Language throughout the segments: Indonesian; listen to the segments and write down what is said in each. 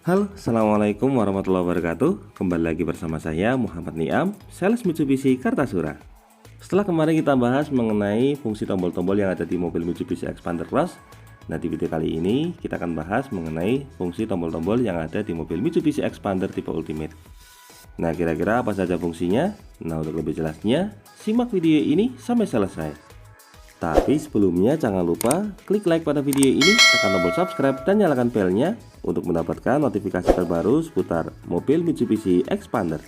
Halo, Assalamualaikum warahmatullahi wabarakatuh. Kembali lagi bersama saya Muhammad Niam, sales Mitsubishi Kartasura. Setelah kemarin kita bahas mengenai fungsi tombol-tombol yang ada di mobil Mitsubishi Xpander Cross, nah di video kali ini kita akan bahas mengenai fungsi tombol-tombol yang ada di mobil Mitsubishi Xpander tipe Ultimate. Nah, kira-kira apa saja fungsinya? Nah, untuk lebih jelasnya, simak video ini sampai selesai. Tapi sebelumnya jangan lupa klik like pada video ini, tekan tombol subscribe dan nyalakan belnya untuk mendapatkan notifikasi terbaru seputar mobil Mitsubishi Xpander.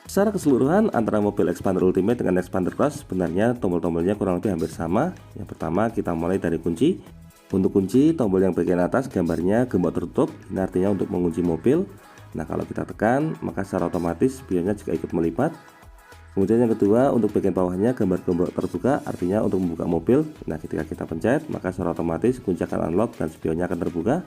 Secara keseluruhan antara mobil Xpander Ultimate dengan Xpander Cross sebenarnya tombol-tombolnya kurang lebih hampir sama. Yang pertama kita mulai dari kunci. Untuk kunci, tombol yang bagian atas gambarnya gembok tertutup, ini artinya untuk mengunci mobil. Nah, kalau kita tekan maka secara otomatis spionnya juga ikut melipat. Kemudian yang kedua, untuk bagian bawahnya gambar gembok terbuka, artinya untuk membuka mobil. Nah, ketika kita pencet maka secara otomatis kunci akan unlock dan spionnya akan terbuka.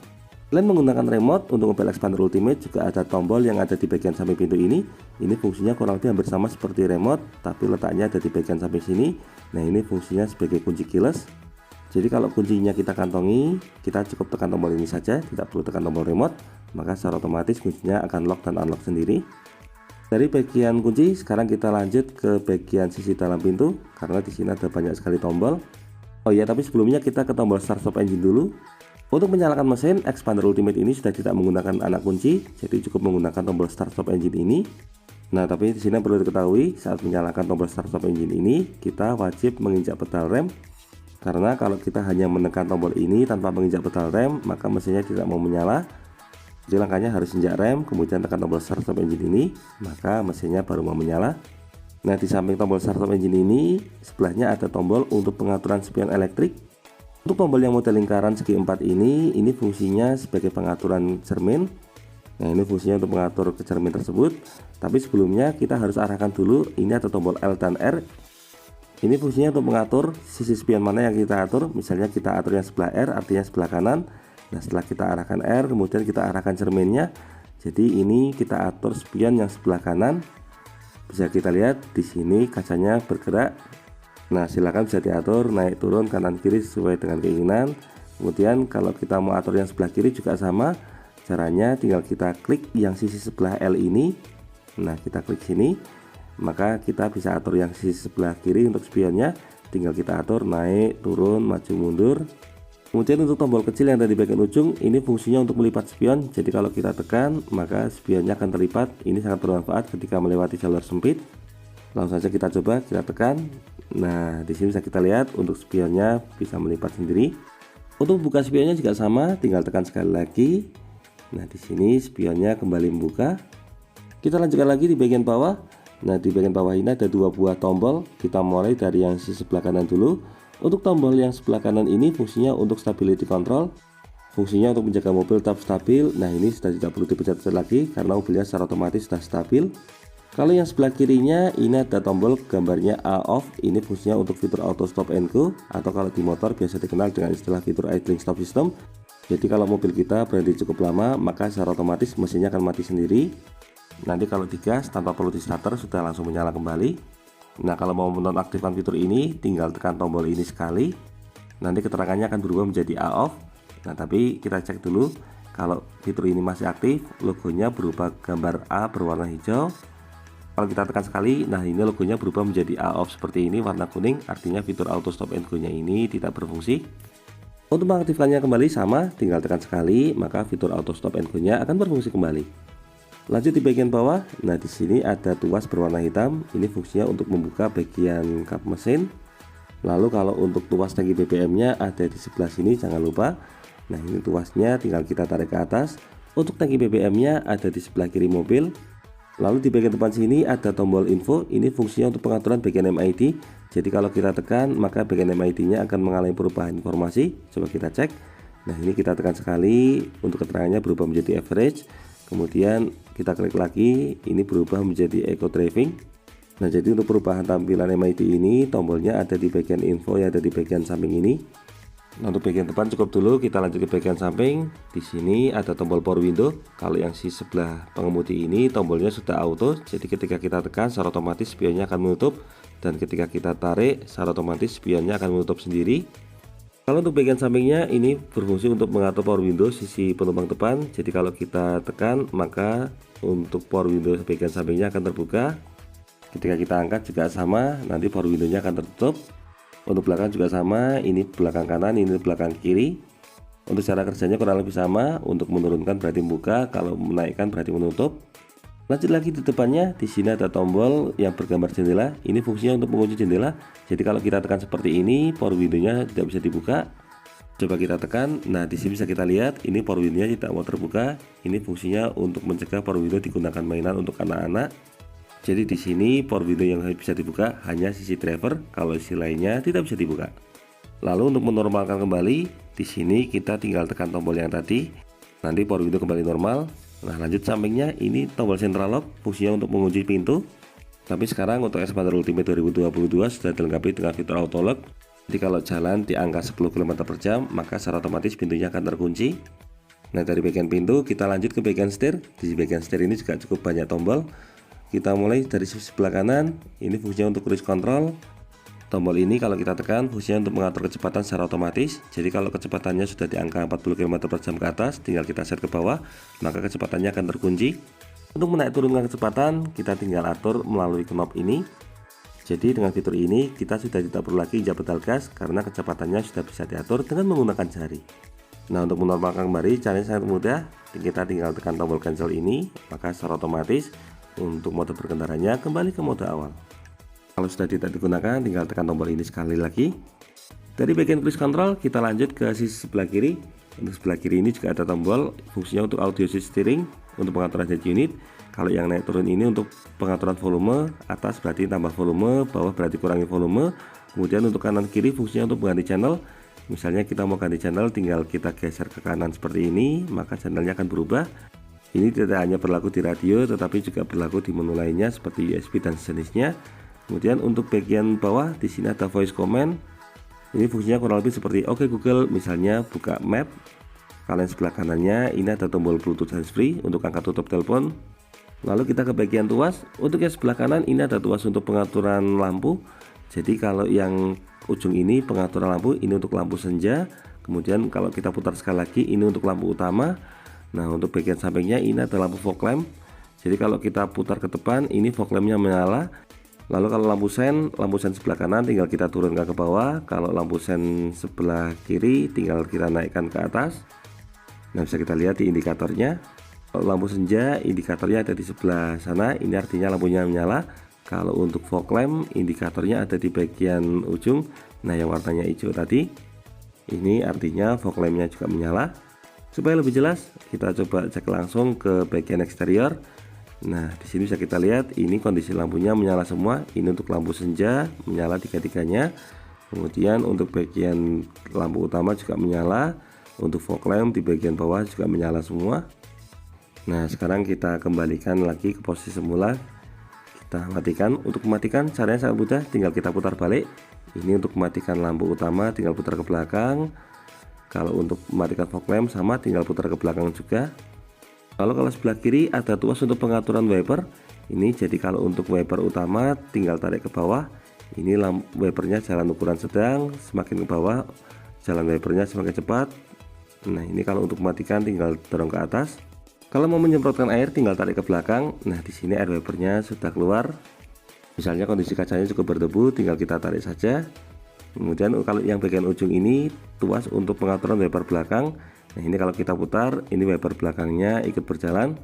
Selain menggunakan remote, untuk mobil Xpander Ultimate juga ada tombol yang ada di bagian samping pintu ini. Ini fungsinya kurang lebih hampir sama seperti remote, tapi letaknya ada di bagian samping sini. Nah, ini fungsinya sebagai kunci keyless. Jadi kalau kuncinya kita kantongi, kita cukup tekan tombol ini saja, tidak perlu tekan tombol remote, maka secara otomatis kuncinya akan lock dan unlock sendiri. Dari bagian kunci, sekarang kita lanjut ke bagian sisi dalam pintu, karena di sini ada banyak sekali tombol. Oh ya, tapi sebelumnya kita ke tombol start stop engine dulu. Untuk menyalakan mesin, Xpander Ultimate ini sudah tidak menggunakan anak kunci, jadi cukup menggunakan tombol start stop engine ini. Nah, tapi di sini perlu diketahui, saat menyalakan tombol start stop engine ini, kita wajib menginjak pedal rem. Karena kalau kita hanya menekan tombol ini tanpa menginjak pedal rem, maka mesinnya tidak mau menyala. Jadi langkahnya harus injak rem, kemudian tekan tombol start stop engine ini, maka mesinnya baru mau menyala. Nah, di samping tombol start stop engine ini, sebelahnya ada tombol untuk pengaturan spion elektrik. Untuk tombol yang model lingkaran segi 4 ini fungsinya sebagai pengaturan cermin. Nah, ini fungsinya untuk mengatur ke cermin tersebut. Tapi sebelumnya kita harus arahkan dulu, ini ada tombol L dan R. Ini fungsinya untuk mengatur sisi spion mana yang kita atur. Misalnya kita atur yang sebelah R, artinya sebelah kanan. Nah, setelah kita arahkan R, kemudian kita arahkan cerminnya. Jadi ini kita atur spion yang sebelah kanan. Bisa kita lihat di sini kacanya bergerak. Nah, silakan bisa diatur naik turun kanan kiri sesuai dengan keinginan. Kemudian kalau kita mau atur yang sebelah kiri juga sama. Caranya tinggal kita klik yang sisi sebelah L ini. Nah, kita klik sini. Maka kita bisa atur yang sisi sebelah kiri untuk spionnya, tinggal kita atur naik turun maju mundur. Kemudian untuk tombol kecil yang ada di bagian ujung, ini fungsinya untuk melipat spion. Jadi kalau kita tekan maka spionnya akan terlipat. Ini sangat bermanfaat ketika melewati jalur sempit. Langsung saja kita coba, kita tekan. Nah, di sini bisa kita lihat untuk spionnya bisa melipat sendiri. Untuk membuka spionnya juga sama, tinggal tekan sekali lagi. Nah, di sini spionnya kembali membuka. Kita lanjutkan lagi di bagian bawah. Nah, di bagian bawah ini ada dua buah tombol. Kita mulai dari yang sisi sebelah kanan dulu. Untuk tombol yang sebelah kanan ini fungsinya untuk stability control. Fungsinya untuk menjaga mobil tetap stabil. Nah, ini sudah tidak perlu dipencet lagi karena mobilnya secara otomatis sudah stabil. Kalau yang sebelah kirinya ini ada tombol gambarnya A off. Ini fungsinya untuk fitur auto stop and go, atau kalau di motor biasa dikenal dengan istilah fitur idling stop system. Jadi kalau mobil kita berhenti cukup lama, maka secara otomatis mesinnya akan mati sendiri. Nanti kalau digas tanpa perlu di starter sudah langsung menyala kembali. Nah, kalau mau menonaktifkan fitur ini tinggal tekan tombol ini sekali. Nanti keterangannya akan berubah menjadi A off. Nah, tapi kita cek dulu. Kalau fitur ini masih aktif, logonya berubah gambar A berwarna hijau. Kalau kita tekan sekali, nah ini logonya berubah menjadi A off seperti ini warna kuning, artinya fitur auto stop and go nya ini tidak berfungsi. Untuk mengaktifkannya kembali sama, tinggal tekan sekali, maka fitur auto stop and go nya akan berfungsi kembali. Lanjut di bagian bawah. Nah, di sini ada tuas berwarna hitam. Ini fungsinya untuk membuka bagian kap mesin. Lalu kalau untuk tuas tangki BBM-nya ada di sebelah sini, jangan lupa. Nah, ini tuasnya tinggal kita tarik ke atas. Untuk tangki BBM-nya ada di sebelah kiri mobil. Lalu di bagian depan sini ada tombol info. Ini fungsinya untuk pengaturan bagian MID. Jadi kalau kita tekan maka bagian MID-nya akan mengalami perubahan informasi. Coba kita cek. Nah, ini kita tekan sekali, untuk keterangannya berubah menjadi average. Kemudian kita klik lagi, ini berubah menjadi eco driving. Nah, jadi untuk perubahan tampilan MID ini tombolnya ada di bagian info yang ada di bagian samping ini. Nah, untuk bagian depan cukup dulu, kita lanjut ke bagian samping. Di sini ada tombol power window. Kalau yang si sebelah pengemudi ini tombolnya sudah auto, jadi ketika kita tekan secara otomatis spionnya akan menutup, dan ketika kita tarik secara otomatis spionnya akan menutup sendiri. Kalau untuk bagian sampingnya ini berfungsi untuk mengatur power window sisi penumpang depan. Jadi kalau kita tekan maka untuk power window bagian sampingnya akan terbuka. Ketika kita angkat juga sama, nanti power window-nya akan tertutup. Untuk belakang juga sama, ini belakang kanan, ini belakang kiri. Untuk cara kerjanya kurang lebih sama. Untuk menurunkan berarti membuka, kalau menaikkan berarti menutup. Lanjut lagi di depannya, di sini ada tombol yang bergambar jendela. Ini fungsinya untuk mengunci jendela. Jadi kalau kita tekan seperti ini, power window-nya tidak bisa dibuka. Coba kita tekan. Nah, di sini bisa kita lihat, ini power window-nya tidak mau terbuka. Ini fungsinya untuk mencegah power window digunakan mainan untuk anak-anak. Jadi di sini power window yang bisa dibuka hanya sisi driver, kalau sisi lainnya tidak bisa dibuka. Lalu untuk menormalkan kembali, di sini kita tinggal tekan tombol yang tadi. Nanti power window kembali normal. Nah, lanjut sampingnya ini tombol central lock, fungsinya untuk mengunci pintu. Tapi sekarang untuk Xpander Ultimate 2022 sudah dilengkapi dengan fitur auto lock. Jadi kalau jalan di angka 10 km/jam maka secara otomatis pintunya akan terkunci. Nah, dari bagian pintu kita lanjut ke bagian setir. Di bagian setir ini juga cukup banyak tombol. Kita mulai dari sisi sebelah kanan, ini fungsinya untuk cruise control. Tombol ini kalau kita tekan fungsinya untuk mengatur kecepatan secara otomatis. Jadi kalau kecepatannya sudah di angka 40 km/jam ke atas, tinggal kita set ke bawah, maka kecepatannya akan terkunci. Untuk menaik turunkan kecepatan, kita tinggal atur melalui knob ini. Jadi dengan fitur ini kita sudah tidak perlu lagi injak pedal gas karena kecepatannya sudah bisa diatur dengan menggunakan jari. Nah, untuk menormalkan kembali caranya sangat mudah. Kita tinggal tekan tombol cancel ini, maka secara otomatis untuk mode berkendaranya kembali ke mode awal. Kalau sudah tidak digunakan, tinggal tekan tombol ini sekali lagi. Dari bagian cruise control kita lanjut ke sisi sebelah kiri. Untuk sebelah kiri ini juga ada tombol fungsinya untuk audio shift steering untuk pengaturan head unit. Kalau yang naik turun ini untuk pengaturan volume, atas berarti tambah volume, bawah berarti kurangi volume. Kemudian untuk kanan kiri fungsinya untuk mengganti channel. Misalnya kita mau ganti channel, tinggal kita geser ke kanan seperti ini, maka channelnya akan berubah. Ini tidak hanya berlaku di radio, tetapi juga berlaku di menu lainnya seperti USB dan sejenisnya. Kemudian untuk bagian bawah di sini ada voice command. Ini fungsinya kurang lebih seperti Oke Google, misalnya buka map. Kalau yang sebelah kanannya ini ada tombol Bluetooth handsfree untuk angkat tutup telepon. Lalu kita ke bagian tuas. Untuk yang sebelah kanan ini ada tuas untuk pengaturan lampu. Jadi kalau yang ujung ini pengaturan lampu, ini untuk lampu senja. Kemudian kalau kita putar sekali lagi ini untuk lampu utama. Nah, untuk bagian sampingnya ini ada lampu fog lamp. Jadi kalau kita putar ke depan ini fog lampnya menyala. Lalu kalau lampu sen sebelah kanan tinggal kita turunkan ke bawah. Kalau lampu sen sebelah kiri tinggal kita naikkan ke atas. Nah, bisa kita lihat di indikatornya. Kalau lampu senja indikatornya ada di sebelah sana, ini artinya lampunya menyala. Kalau untuk fog lamp indikatornya ada di bagian ujung. Nah, yang warnanya hijau tadi ini artinya fog lampnya juga menyala. Supaya lebih jelas kita coba cek langsung ke bagian eksterior. Nah, di sini bisa kita lihat ini kondisi lampunya menyala semua. Ini untuk lampu senja menyala tiga-tiganya. Kemudian untuk bagian lampu utama juga menyala. Untuk fog lamp di bagian bawah juga menyala semua. Nah, sekarang kita kembalikan lagi ke posisi semula. Kita matikan. Untuk mematikan caranya sangat mudah, tinggal kita putar balik. Ini untuk mematikan lampu utama tinggal putar ke belakang. Kalau untuk mematikan fog lamp sama, tinggal putar ke belakang juga. Lalu kalau sebelah kiri ada tuas untuk pengaturan wiper. Ini jadi kalau untuk wiper utama tinggal tarik ke bawah. Ini wipernya jalan ukuran sedang, semakin ke bawah jalan wipernya semakin cepat. Nah, ini kalau untuk mematikan tinggal dorong ke atas. Kalau mau menyemprotkan air tinggal tarik ke belakang. Nah, di sini air wipernya sudah keluar. Misalnya kondisi kacanya cukup berdebu, tinggal kita tarik saja. Kemudian kalau yang bagian ujung ini tuas untuk pengaturan wiper belakang. Nah, ini kalau kita putar, ini wiper belakangnya ikut berjalan.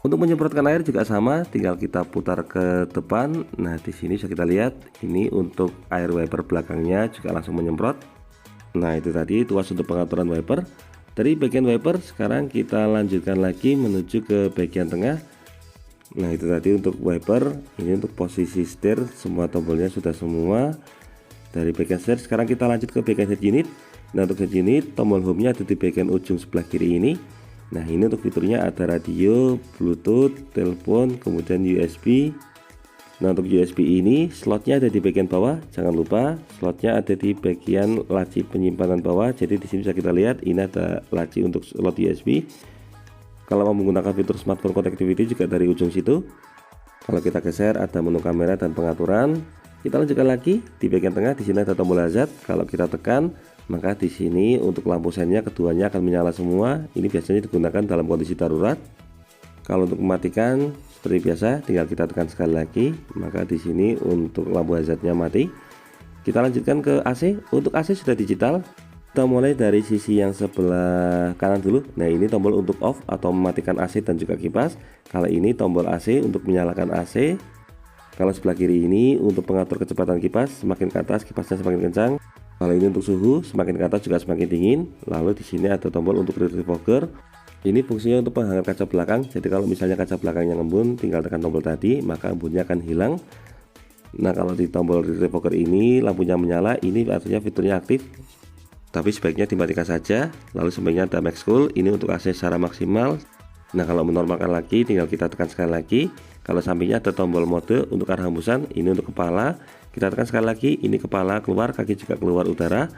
Untuk menyemprotkan air juga sama, tinggal kita putar ke depan. Nah, di sini bisa kita lihat, ini untuk air wiper belakangnya juga langsung menyemprot. Nah, itu tadi tuas untuk pengaturan wiper. Dari bagian wiper, sekarang kita lanjutkan lagi menuju ke bagian tengah. Nah, itu tadi untuk wiper. Ini untuk posisi setir, semua tombolnya sudah semua. Dari bagian setir, sekarang kita lanjut ke bagian head unit. Nah, untuk head unit, tombol home-nya ada di bagian ujung sebelah kiri ini. Nah, ini untuk fiturnya ada radio, Bluetooth, telepon, kemudian USB. Nah, untuk USB ini slotnya ada di bagian bawah. Jangan lupa slotnya ada di bagian laci penyimpanan bawah. Jadi di sini bisa kita lihat ini ada laci untuk slot USB. Kalau mau menggunakan fitur smartphone connectivity juga dari ujung situ. Kalau kita geser ada menu kamera dan pengaturan. Kita lanjutkan lagi di bagian tengah, di sini ada tombol hazard. Kalau kita tekan maka di sini untuk lampu sennya keduanya akan menyala semua. Ini biasanya digunakan dalam kondisi darurat. Kalau untuk mematikan seperti biasa tinggal kita tekan sekali lagi, maka di sini untuk lampu hazardnya mati. Kita lanjutkan ke AC. Untuk AC sudah digital. Kita mulai dari sisi yang sebelah kanan dulu. Nah, ini tombol untuk off atau mematikan AC dan juga kipas. Kalau ini tombol AC untuk menyalakan AC. Kalau sebelah kiri ini untuk pengatur kecepatan kipas, semakin ke atas kipasnya semakin kencang. Kalau ini untuk suhu, semakin ke atas juga semakin dingin. Lalu di sini ada tombol untuk rear defogger. Ini fungsinya untuk penghangat kaca belakang. Jadi kalau misalnya kaca belakangnya ngembun, tinggal tekan tombol tadi, maka embunnya akan hilang. Nah, kalau di tombol rear defogger ini lampunya menyala, ini artinya fiturnya aktif. Tapi sebaiknya dimatikan saja. Lalu sebaiknya ada max cool, ini untuk AC secara maksimal. Nah, kalau menormalkan lagi, tinggal kita tekan sekali lagi. Kalau sampingnya ada tombol mode untuk arah hembusan, ini untuk kepala. Kita tekan sekali lagi, ini kepala keluar, kaki juga keluar udara.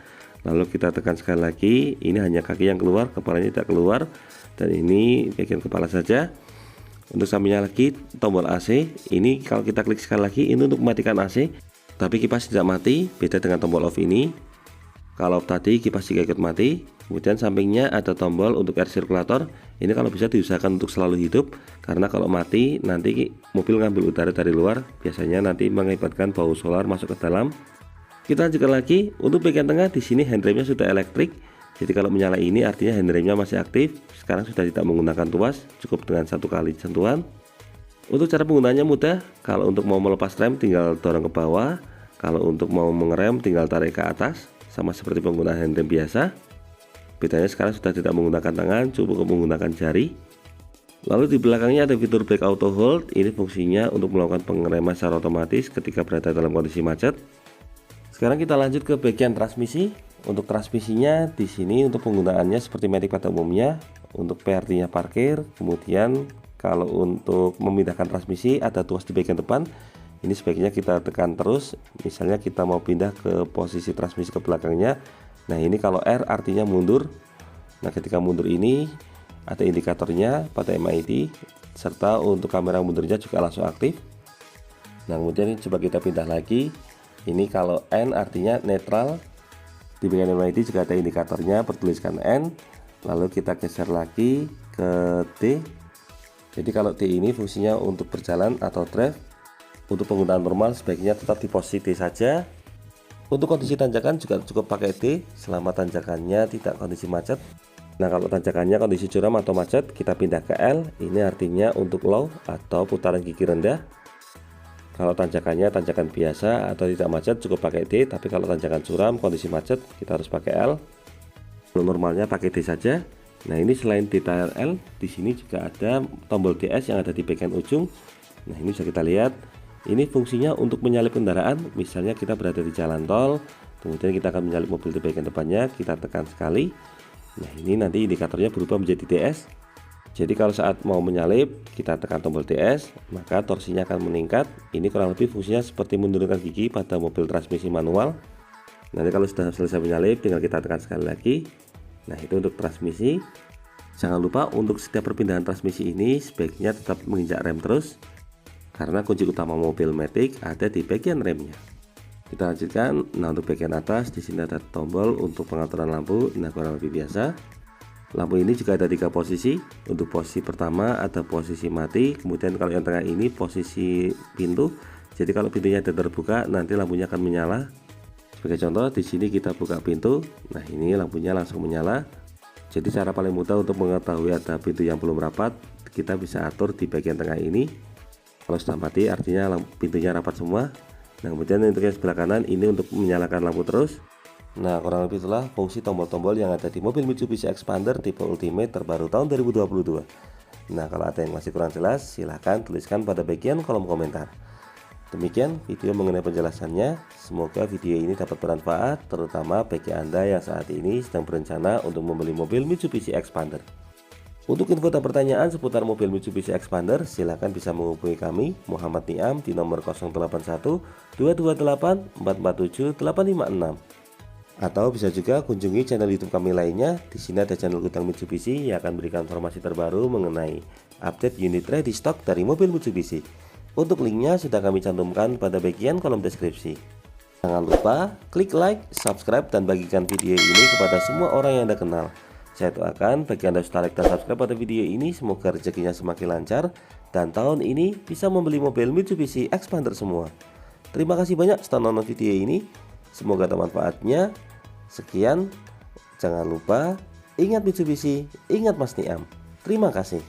Lalu kita tekan sekali lagi, ini hanya kaki yang keluar, kepalanya tidak keluar. Dan ini bagian kepala saja. Untuk sampingnya lagi tombol AC, ini kalau kita klik sekali lagi, ini untuk mematikan AC. Tapi kipas tidak mati, beda dengan tombol off ini. Kalau off tadi kipas juga ikut mati. Kemudian sampingnya ada tombol untuk air circulator. Ini kalau bisa diusahakan untuk selalu hidup, karena kalau mati nanti mobil ngambil udara dari luar, biasanya nanti mengakibatkan bau solar masuk ke dalam. Kita lanjutkan lagi. Untuk bagian tengah di sini handremnya sudah elektrik. Jadi kalau menyala ini artinya handremnya masih aktif. Sekarang sudah tidak menggunakan tuas, cukup dengan satu kali sentuhan. Untuk cara penggunaannya mudah. Kalau untuk mau melepas rem tinggal dorong ke bawah. Kalau untuk mau mengerem tinggal tarik ke atas, sama seperti penggunaan handrem biasa. Bedanya sekarang sudah tidak menggunakan tangan, cukup menggunakan jari. Lalu di belakangnya ada fitur brake auto hold. Ini fungsinya untuk melakukan pengereman secara otomatis ketika berada dalam kondisi macet. Sekarang kita lanjut ke bagian transmisi. Untuk transmisinya di sini untuk penggunaannya seperti Matic pada umumnya. Untuk PRT-nya parkir. Kemudian kalau untuk memindahkan transmisi ada tuas di bagian depan. Ini sebaiknya kita tekan terus. Misalnya kita mau pindah ke posisi transmisi ke belakangnya. Nah, ini kalau R artinya mundur. Nah, ketika mundur ini ada indikatornya pada MID, serta untuk kamera mundurnya juga langsung aktif. Nah, kemudian coba kita pindah lagi. Ini kalau N artinya netral. Di bagian MID juga ada indikatornya bertuliskan N. Lalu kita geser lagi ke D. Jadi kalau D ini fungsinya untuk berjalan atau drive. Untuk penggunaan normal sebaiknya tetap di posisi D saja. Untuk kondisi tanjakan juga cukup pakai D selama tanjakannya tidak kondisi macet. Nah, kalau tanjakannya kondisi curam atau macet, kita pindah ke L. Ini artinya untuk low atau putaran gigi rendah. Kalau tanjakannya tanjakan biasa atau tidak macet cukup pakai D, tapi kalau tanjakan curam kondisi macet kita harus pakai L. Kalau normalnya pakai D saja. Nah, ini selain detail L, di sini juga ada tombol DS yang ada di bagian ujung. Nah, ini bisa kita lihat. Ini fungsinya untuk menyalip kendaraan. Misalnya kita berada di jalan tol, kemudian kita akan menyalip mobil di bagian depannya, kita tekan sekali. Nah, ini nanti indikatornya berubah menjadi DS. Jadi kalau saat mau menyalip kita tekan tombol DS, maka torsinya akan meningkat. Ini kurang lebih fungsinya seperti menurunkan gigi pada mobil transmisi manual. Nanti kalau sudah selesai menyalip tinggal kita tekan sekali lagi. Nah, itu untuk transmisi. Jangan lupa untuk setiap perpindahan transmisi ini sebaiknya tetap menginjak rem terus, karena kunci utama mobil Matic ada di bagian remnya. Kita lanjutkan. Nah, untuk bagian atas di sini ada tombol untuk pengaturan lampu. Nah, kurang lebih biasa. Lampu ini juga ada 3 posisi. Untuk posisi pertama ada posisi mati. Kemudian kalau yang tengah ini posisi pintu. Jadi kalau pintunya ada terbuka nanti lampunya akan menyala. Sebagai contoh di sini kita buka pintu. Nah, ini lampunya langsung menyala. Jadi cara paling mudah untuk mengetahui ada pintu yang belum rapat, kita bisa atur di bagian tengah ini. Kalau sudah mati artinya pintunya rapat semua. Nah, kemudian untuk yang sebelah kanan ini untuk menyalakan lampu terus. Nah, kurang lebih itulah fungsi tombol-tombol yang ada di mobil Mitsubishi Xpander tipe Ultimate terbaru tahun 2022. Nah, kalau ada yang masih kurang jelas silahkan tuliskan pada bagian kolom komentar. Demikian video mengenai penjelasannya. Semoga video ini dapat bermanfaat, terutama bagi Anda yang saat ini sedang berencana untuk membeli mobil Mitsubishi Xpander. Untuk info dan pertanyaan seputar mobil Mitsubishi Xpander, silahkan bisa menghubungi kami, Muhammad Niam, di nomor 081 228 447 856. Atau bisa juga kunjungi channel YouTube kami lainnya. Di sini ada channel Gudang Mitsubishi yang akan berikan informasi terbaru mengenai update unit ready stock dari mobil Mitsubishi. Untuk linknya sudah kami cantumkan pada bagian kolom deskripsi. Jangan lupa klik like, subscribe, dan bagikan video ini kepada semua orang yang Anda kenal. Saya doakan bagi Anda sudah like dan subscribe pada video ini, semoga rezekinya semakin lancar dan tahun ini bisa membeli mobil Mitsubishi Xpander semua. Terima kasih banyak sudah nonton video ini, semoga bermanfaatnya. Sekian, jangan lupa ingat Mitsubishi, ingat Mas Niam. Terima kasih.